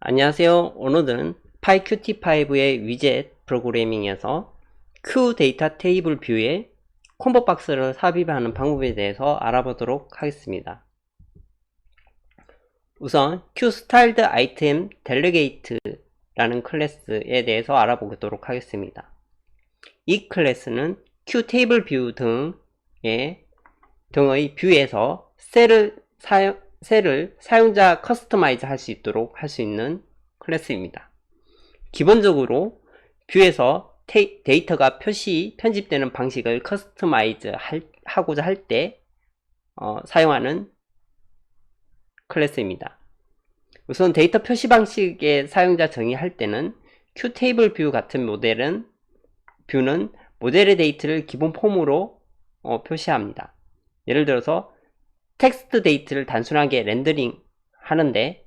안녕하세요. 오늘은 PyQt5의 위젯 프로그래밍에서 Q 데이터 테이블 뷰에 콤보 박스를 삽입하는 방법에 대해서 알아보도록 하겠습니다. 우선 QStyled item delegate라는 클래스에 대해서 알아보도록 하겠습니다. 이 클래스는 QTable 뷰 등의 뷰에서 셀을 사용자 커스터마이즈 할 수 있도록 할 수 있는 클래스입니다. 기본적으로 뷰에서 데이터가 편집되는 방식을 커스터마이즈 하고자 할 때 사용하는 클래스입니다. 우선 데이터 표시 방식의 사용자 정의할 때는 QTable 뷰 같은 뷰는 모델의 데이터를 기본 폼으로 표시합니다. 예를 들어서 텍스트 데이터를 단순하게 렌더링 하는데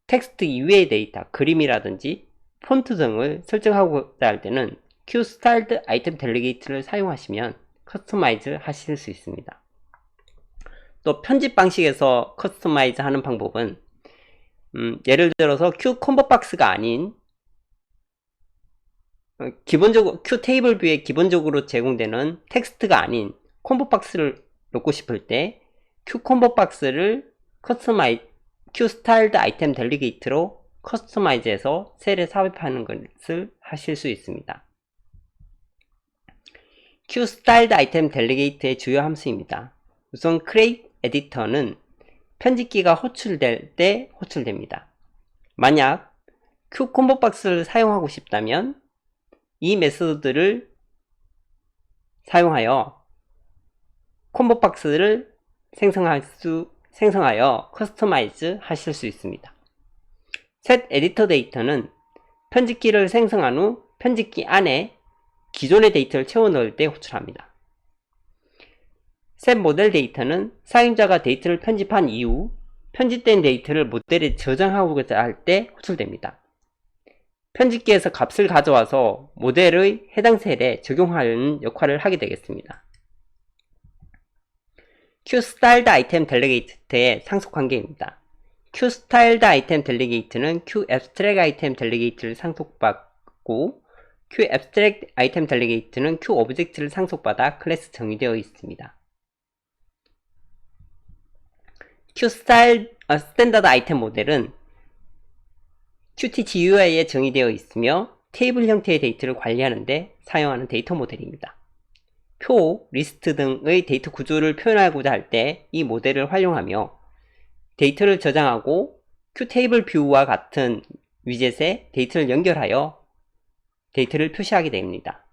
텍스트 이외의 데이터, 그림이라든지 폰트 등을 설정하고자 할 때는 QStyled item delegate를 사용하시면 커스터마이즈 하실 수 있습니다. 또 편집 방식에서 커스터마이즈 하는 방법은 예를 들어서 QComboBox가 아닌 기본적으로 QTable 뷰에 기본적으로 제공되는 텍스트가 아닌 콤보박스를 넣고 싶을 때 QComboBox를 QStyled item delegate로 커스터마이즈해서 셀에 삽입하는 것을 하실 수 있습니다. QStyled item delegate의 주요 함수입니다. 우선 create editor는 편집기가 호출될 때 호출됩니다. 만약 QComboBox를 사용하고 싶다면 이 메소드를 사용하여 콤보박스를 생성하여 커스터마이즈 하실 수 있습니다. set editor 데이터는 편집기를 생성한 후 편집기 안에 기존의 데이터를 채워 넣을 때 호출합니다. set 모델 데이터는 사용자가 데이터를 편집한 이후 편집된 데이터를 모델에 저장하고자 할 때 호출됩니다. 편집기에서 값을 가져와서 모델의 해당 셀에 적용하는 역할을 하게 되겠습니다. QStyled item delegate의 상속 관계입니다. QStyled item delegate는 QAbstract item delegate를 상속받고 QAbstract item delegate는 QObject를 상속받아 클래스 정의되어 있습니다. QStandard item 모델은 Qt-GUI에 정의되어 있으며 테이블 형태의 데이터를 관리하는데 사용하는 데이터 모델입니다. 표, 리스트 등의 데이터 구조를 표현하고자 할 때 이 모델을 활용하며 데이터를 저장하고 Qtable 뷰와 같은 위젯에 데이터를 연결하여 데이터를 표시하게 됩니다.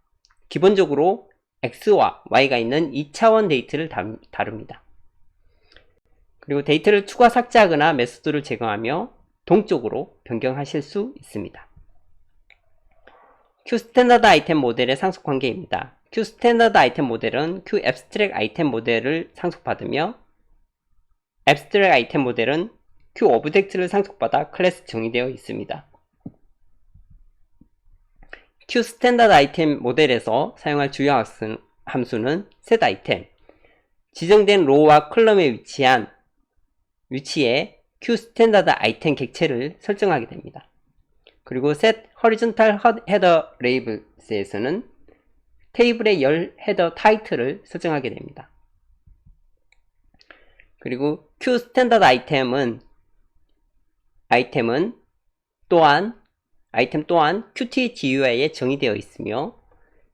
기본적으로 X와 Y가 있는 2차원 데이터를 다룹니다. 그리고 데이터를 추가 삭제하거나 메소드를 제거하며 동적으로 변경하실 수 있습니다. QStandard item 모델의 상속 관계입니다. QStandard item 모델은 QAbstract item 모델을 상속받으며 Abstract item 모델은 QObject를 상속받아 클래스 정의되어 있습니다. QStandard item 모델에서 사용할 주요 함수는 setItem, 지정된 로우와 컬럼에 위치에 QStandard item 객체를 설정하게 됩니다. 그리고 set horizontal header labels에서는 테이블의 열 헤더 타이틀을 설정하게 됩니다. 그리고 QStandard 아이템 또한 Qt-GUI에 정의되어 있으며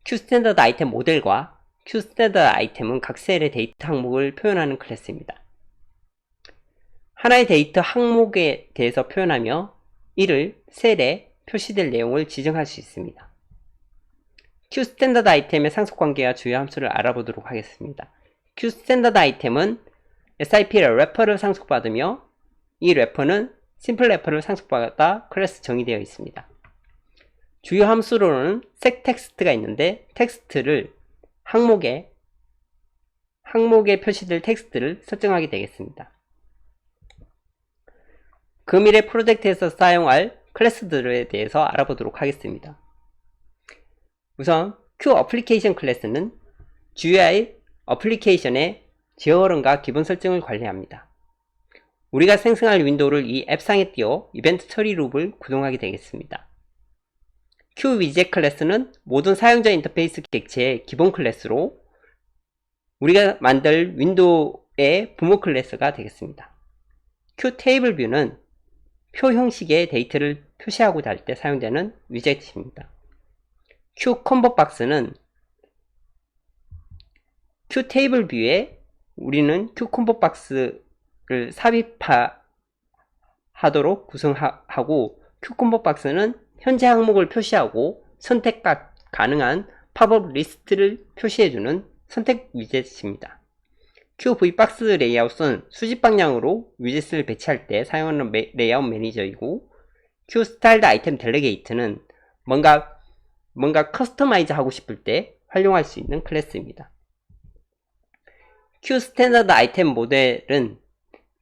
QStandard 아이템 모델과 QStandard 아이템은 각 셀의 데이터 항목을 표현하는 클래스입니다. 하나의 데이터 항목에 대해서 표현하며 이를 셀에 표시될 내용을 지정할 수 있습니다. QStandard 아이템의 상속관계와 주요 함수를 알아보도록 하겠습니다. QStandard 아이템은 SIP 래퍼를 상속받으며 이 래퍼는 심플 래퍼를 상속받아 클래스 정의되어 있습니다. 주요 함수로는 secText가 있는데 텍스트를 항목에 표시될 텍스트를 설정하게 되겠습니다. 금일의 프로젝트에서 사용할 클래스들에 대해서 알아보도록 하겠습니다. 우선 QApplication 클래스는 GUI 어플리케이션의 제어런과 기본 설정을 관리합니다. 우리가 생성할 윈도우를 이 앱상에 띄워 이벤트 처리 룹을 구동하게 되겠습니다. QWidget 클래스는 모든 사용자 인터페이스 객체의 기본 클래스로 우리가 만들 윈도우의 부모 클래스가 되겠습니다. QTableView는 표 형식의 데이터를 표시하고자 할 때 사용되는 위젯입니다. QComboBox는 QTableView에 우리는 QComboBox를 삽입하도록 구성하고 QComboBox는 현재 항목을 표시하고 선택 가능한 팝업 리스트를 표시해주는 선택 위젯입니다. QVBox 레이아웃은 수직 방향으로 위젯을 배치할 때 사용하는 레이아웃 매니저이고, QStyled Item Delegate는 뭔가 커스터마이즈 하고 싶을 때 활용할 수 있는 클래스입니다. QStandard Item 모델은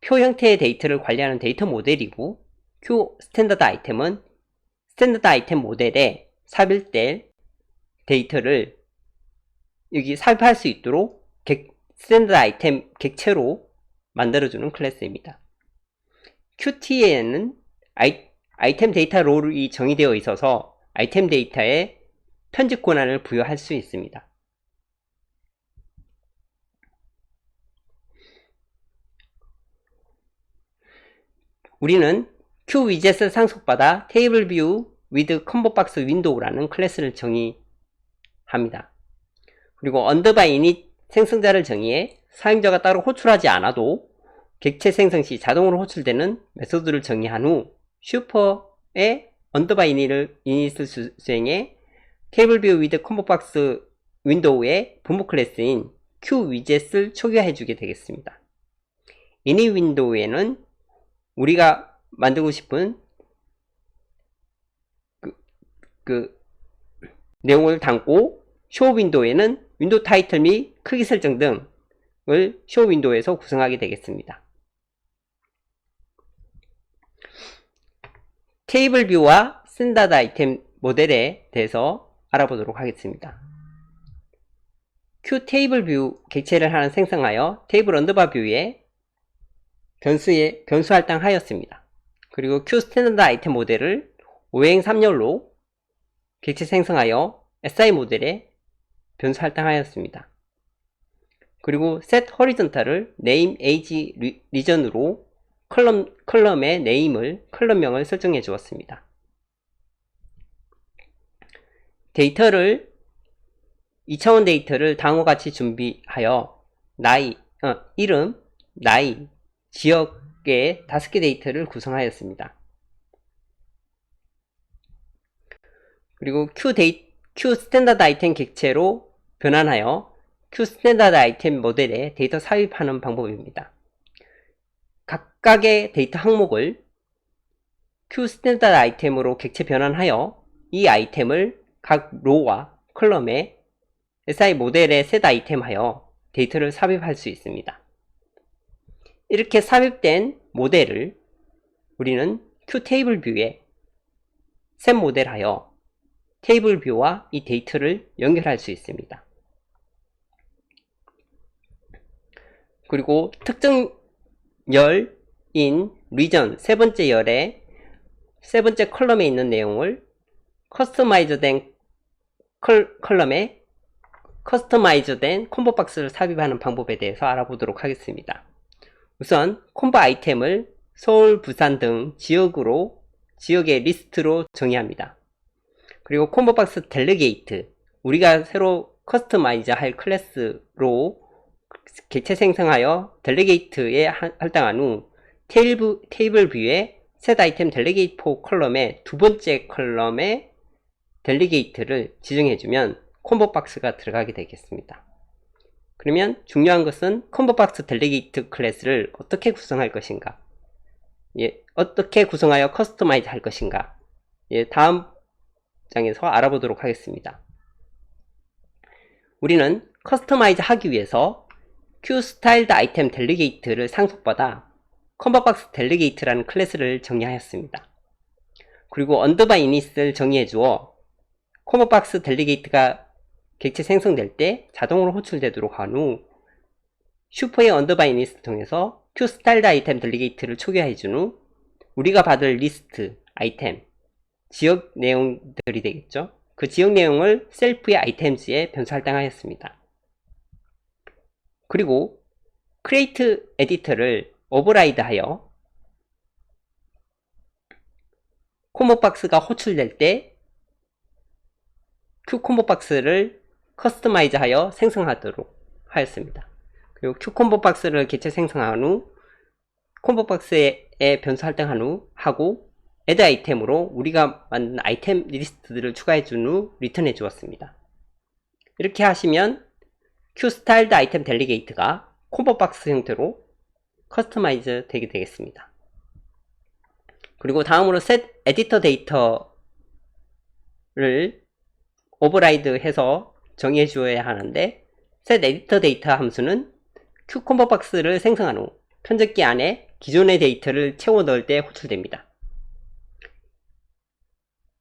표 형태의 데이터를 관리하는 데이터 모델이고, QStandard Item은 스탠다드 아이템 모델에 삽입될 데이터를 여기 삽입할 수 있도록 스탠다드 아이템 객체로 만들어주는 클래스입니다. QT에는 아이템 데이터 롤이 정의되어 있어서 아이템 데이터에 편집 권한을 부여할 수 있습니다. 우리는 QWidget을 상속받아 TableView with ComboBox Window라는 클래스를 정의합니다. 그리고 underbyInit 생성자를 정의해 사용자가 따로 호출하지 않아도 객체 생성 시 자동으로 호출되는 메소드를 정의한 후 슈퍼의 underbyInit을 수행해 TableView with ComboBox Window의 부모 클래스인 QWidget을 초기화해주게 되겠습니다. init 윈도우에는 우리가 만들고 싶은 내용을 담고 쇼 윈도우에는 윈도우 타이틀 및 크기 설정 등을 쇼 윈도우에서 구성하게 되겠습니다. 테이블 뷰와 스탠다드 아이템 모델에 대해서 알아보도록 하겠습니다. QTable 뷰 객체를 하나 생성하여 테이블 언더바 뷰에 변수 할당하였습니다. 그리고 QStandard 아이템 모델을 5행 3열로 객체 생성하여 SI 모델에 변수 할당하였습니다. 그리고 set horizontal을 name age region으로 컬럼의 name을 컬럼명을 설정해 주었습니다. 데이터를 2차원 데이터를 다음과 같이 준비하여 이름, 나이, 지역의 5개 데이터를 구성하였습니다. 그리고 QStandard 아이템 객체로 변환하여 QStandard 아이템 모델에 데이터 삽입하는 방법입니다. 각각의 데이터 항목을 QStandard 아이템으로 객체 변환하여 이 아이템을 각 로우와 컬럼에 SI 모델에 set 아이템하여 데이터를 삽입할 수 있습니다. 이렇게 삽입된 모델을 우리는 QTable 뷰에 set 모델하여 테이블 뷰와 이 데이터를 연결할 수 있습니다. 그리고 특정 열인 region 세 번째 열의 세 번째 컬럼에 있는 내용을 커스터마이즈된 컬럼에 커스터마이즈된 콤보박스를 삽입하는 방법에 대해서 알아보도록 하겠습니다. 우선 콤보 아이템을 서울, 부산 등 지역의 리스트로 정의합니다. 그리고 콤보박스 델리게이트, 우리가 새로 커스터마이즈 할 클래스로 객체 생성하여 델리게이트에 할당한 후 테이블 뷰에 set item delegate for 컬럼의 두 번째 컬럼에 델리게이트를 지정해주면 콤보박스가 들어가게 되겠습니다. 그러면 중요한 것은 콤보박스 델리게이트 클래스를 어떻게 구성할 것인가, 어떻게 구성하여 커스터마이즈 할 것인가, 다음 장에서 알아보도록 하겠습니다. 우리는 커스터마이즈 하기 위해서 QStyled Item Delegate를 상속받아 콤보박스 델리게이트라는 클래스를 정의하였습니다. 그리고 underbyInit을 정의해 주어 콤보박스 델리게이트가 객체 생성될 때 자동으로 호출되도록 한 후 슈퍼의 underbyInit을 통해서 QStyled 아이템 델리게이트를 초기화해준 후 우리가 받을 리스트, 아이템, 지역 내용들이 되겠죠. 그 지역 내용을 셀프의 아이템즈에 변수 할당하였습니다. 그리고 create 에디터를 오버라이드하여 콤보박스가 호출될 때 큐콤보박스를 커스터마이즈하여 생성하도록 하였습니다. 그리고 큐콤보박스를 개체 생성한 후 콤보박스에 변수 할당한 후 하고 add 아이템으로 우리가 만든 아이템 리스트들을 추가해준 후 리턴해 주었습니다. 이렇게 하시면 QStyled 아이템 델리게이트가 콤보박스 형태로 커스터마이즈 되게 되겠습니다. 그리고 다음으로 set editor 데이터를 오버라이드 해서 정의해 주어야 하는데 set editor 데이터 함수는 큐콤보박스를 생성한 후 편집기 안에 기존의 데이터를 채워 넣을 때 호출됩니다.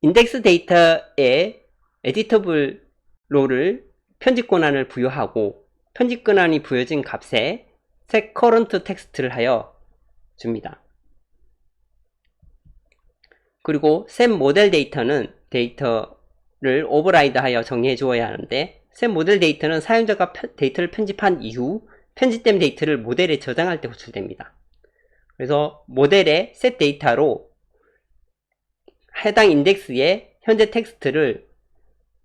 인덱스 데이터에 에디터블 롤을 편집 권한을 부여하고 편집 권한이 부여진 값에 set current text를 하여 줍니다. 그리고 set model 데이터는 데이터를 오버라이드 하여 정의해 주어야 하는데 set model 데이터는 사용자가 데이터를 편집한 이후 편집된 데이터를 모델에 저장할 때 호출됩니다. 그래서 모델의 set 데이터로 해당 인덱스에 현재 텍스트를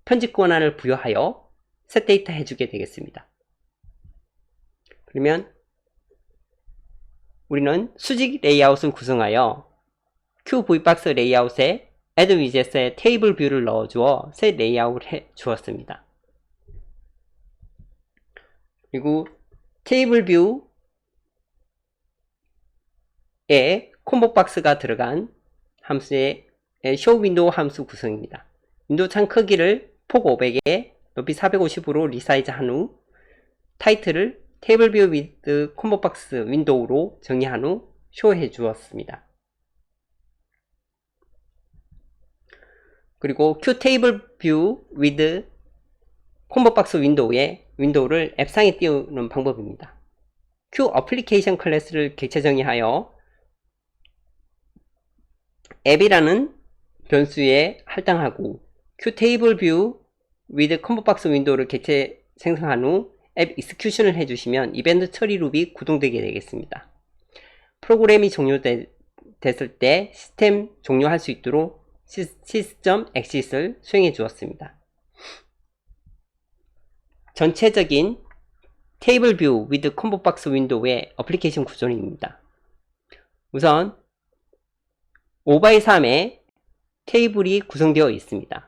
편집 권한을 부여하여 set 데이터 해주게 되겠습니다. 그러면 우리는 수직 레이아웃을 구성하여 QVBox 레이아웃에 add widget에 테이블 뷰를 넣어주어 set 레이아웃을 해 주었습니다. 그리고 테이블 뷰에 콤보박스가 들어간 함수의 show window 함수 구성입니다. 윈도우 창 크기를 폭 500에 높이 450으로 리사이즈 한 후 타이틀을 테이블 뷰 with 콤보박스 윈도우로 정의한 후 쇼해 주었습니다. 그리고 QTable view with 콤보박스 윈도우를 앱상에 띄우는 방법입니다. QApplication 클래스를 객체 정의하여 앱이라는 변수에 할당하고 QTable view with 콤보박스 윈도우를 객체 생성한 후 앱 execution을 해주시면 이벤트 처리 룹이 구동되게 되겠습니다. 프로그램이 종료됐을 때 시스템 종료할 수 있도록 system exit을 수행해 주었습니다. 전체적인 테이블 뷰 with 콤보박스 윈도우의 어플리케이션 구조입니다. 우선 5x3의 테이블이 구성되어 있습니다.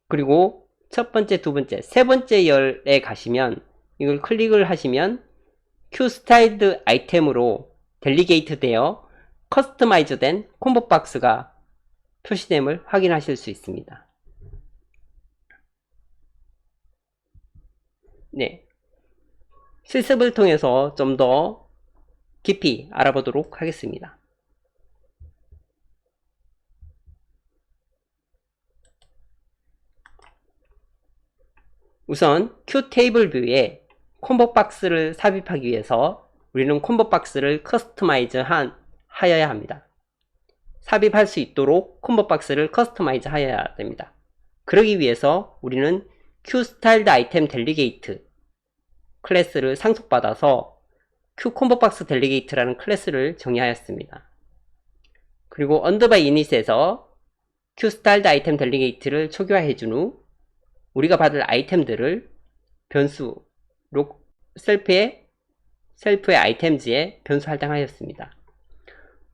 그리고 첫 번째, 두 번째, 세 번째 열에 가시면 이걸 클릭을 하시면 QStyled 아이템으로 델리게이트 되어 커스터마이즈 된 콤보박스가 표시됨을 확인하실 수 있습니다. 네, 실습을 통해서 좀 더 깊이 알아보도록 하겠습니다. 우선 QTable 뷰에 콤보박스를 삽입하기 위해서 우리는 콤보박스를 커스터마이즈 하여야 합니다. 삽입할 수 있도록 콤보박스를 커스터마이즈 하여야 됩니다. 그러기 위해서 우리는 QStyled 아이템 델리게이트 클래스를 상속받아서 QComboBox 델리게이트라는 클래스를 정의하였습니다. 그리고 underby init에서 QStyled 아이템 델리게이트를 초기화해준 후 우리가 받을 아이템들을 변수로 셀프의 아이템즈에 변수 할당하였습니다.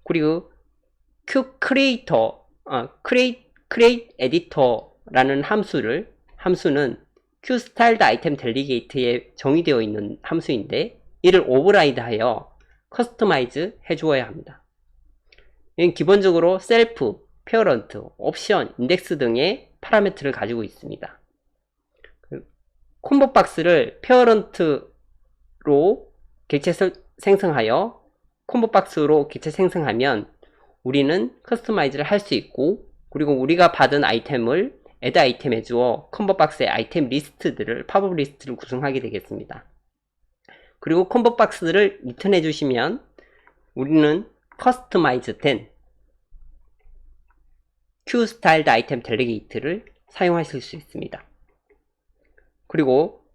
그리고 create editor라는 함수는 QStyled 아이템 델리게이트에 정의되어 있는 함수인데 이를 오버라이드하여 커스터마이즈 해주어야 합니다. 이는 기본적으로 셀프, 페어런트, 옵션, 인덱스 등의 파라미터를 가지고 있습니다. 콤보박스를 페어런트로 객체 생성하여 콤보박스로 객체 생성하면 우리는 커스터마이즈를 할 수 있고 그리고 우리가 받은 아이템을 add 아이템에 주어 콤보박스의 아이템 리스트들을 팝업 리스트를 구성하게 되겠습니다. 그리고 콤보 박스를 리턴해 주시면 우리는 커스터마이즈 된 Q 스타일드 아이템 델리게이트를 사용하실 수 있습니다. 그리고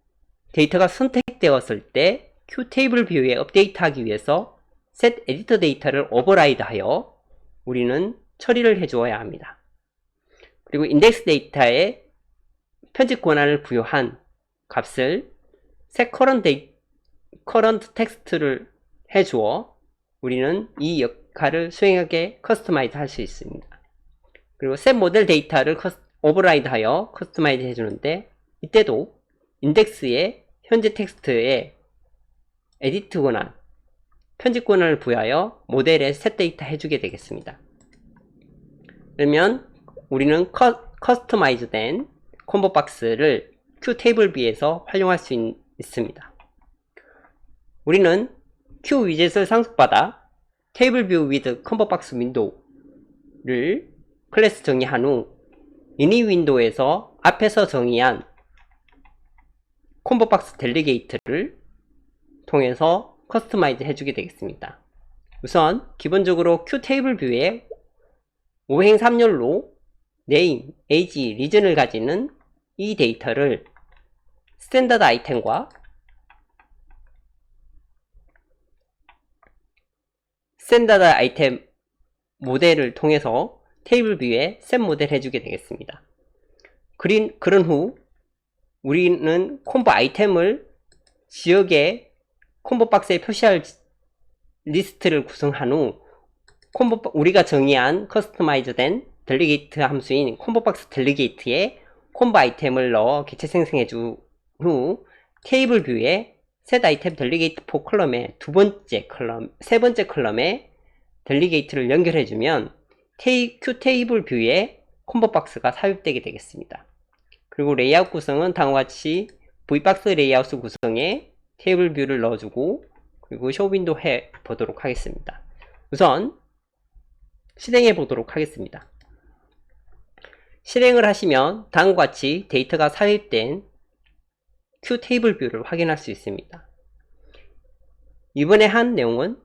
데이터가 선택되었을 때 Q 테이블 뷰에 업데이트하기 위해서 set 에디터 데이터를 오버라이드 하여 우리는 처리를 해 주어야 합니다. 그리고 인덱스 데이터에 편집 권한을 부여한 값을 set current 텍스트를 해 주어 우리는 이 역할을 수행하게 커스터마이즈 할 수 있습니다. 그리고 set 모델 데이터를 오버라이드 하여 커스터마이즈 해 주는데 이때도 인덱스의 현재 텍스트에 에디트 권한, 편집 권한을 부여하여 모델에 set 데이터 해주게 되겠습니다. 그러면 우리는 커스터마이즈 된 콤보 박스를 Q 테이블 B에서 활용할 수 있습니다. 우리는 Q 위젯을 상속받아 테이블 뷰 with 콤보 박스 윈도우를 클래스 정의한 후 이니 윈도우에서 앞에서 정의한 콤보 박스 델리게이트를 통해서 커스터마이즈 해주게 되겠습니다. 우선 기본적으로 Q 테이블 뷰에 5행 3열로 name, age, region을 가지는 이 데이터를 스탠다드 아이템과 스탠다드 아이템 모델을 통해서 테이블 뷰에 셋 모델 해주게 되겠습니다. 그런 후 우리는 콤보 아이템을 지역의 콤보 박스에 표시할 리스트를 구성한 후 우리가 정의한 커스터마이즈 된 델리게이트 함수인 콤보 박스 델리게이트에 콤보 아이템을 넣어 객체 생성해 준 후 테이블 뷰에 set 아이템 델리게이트 포 컬럼의 세 번째 컬럼에 델리게이트를 연결해 주면 Q 테이블 뷰에 콤보 박스가 삽입되게 되겠습니다. 그리고 레이아웃 구성은 다음과 같이 V박스 레이아웃 구성에 테이블 뷰를 넣어주고 그리고 쇼 윈도우 해 보도록 하겠습니다. 우선 실행해 보도록 하겠습니다. 실행을 하시면 다음과 같이 데이터가 삽입된 Q 테이블 뷰를 확인할 수 있습니다. 이번에 한 내용은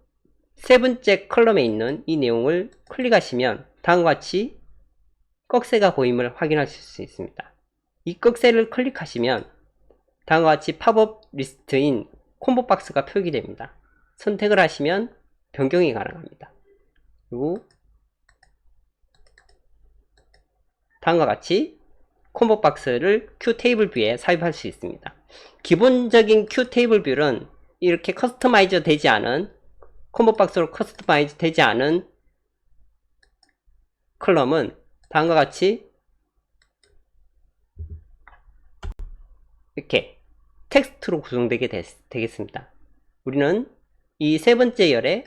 세 번째 컬럼에 있는 이 내용을 클릭하시면 다음과 같이 꺽쇠가 보임을 확인하실 수 있습니다. 이 꺽쇠를 클릭하시면 다음과 같이 팝업 리스트인 콤보 박스가 표기됩니다. 선택을 하시면 변경이 가능합니다. 그리고 다음과 같이 콤보 박스를 Q 테이블 뷰에 삽입할 수 있습니다. 기본적인 Q 테이블 뷰는 이렇게 커스터마이즈 되지 않은 콤보 박스로 커스터마이즈 되지 않은 컬럼은 다음과 같이 이렇게 텍스트로 구성되게 되겠습니다. 우리는 이 세 번째 열의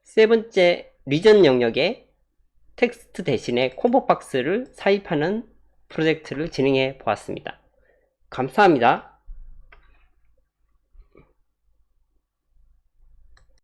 세 번째 리전 영역에 텍스트 대신에 콤보 박스를 삽입하는 프로젝트를 진행해 보았습니다. 감사합니다.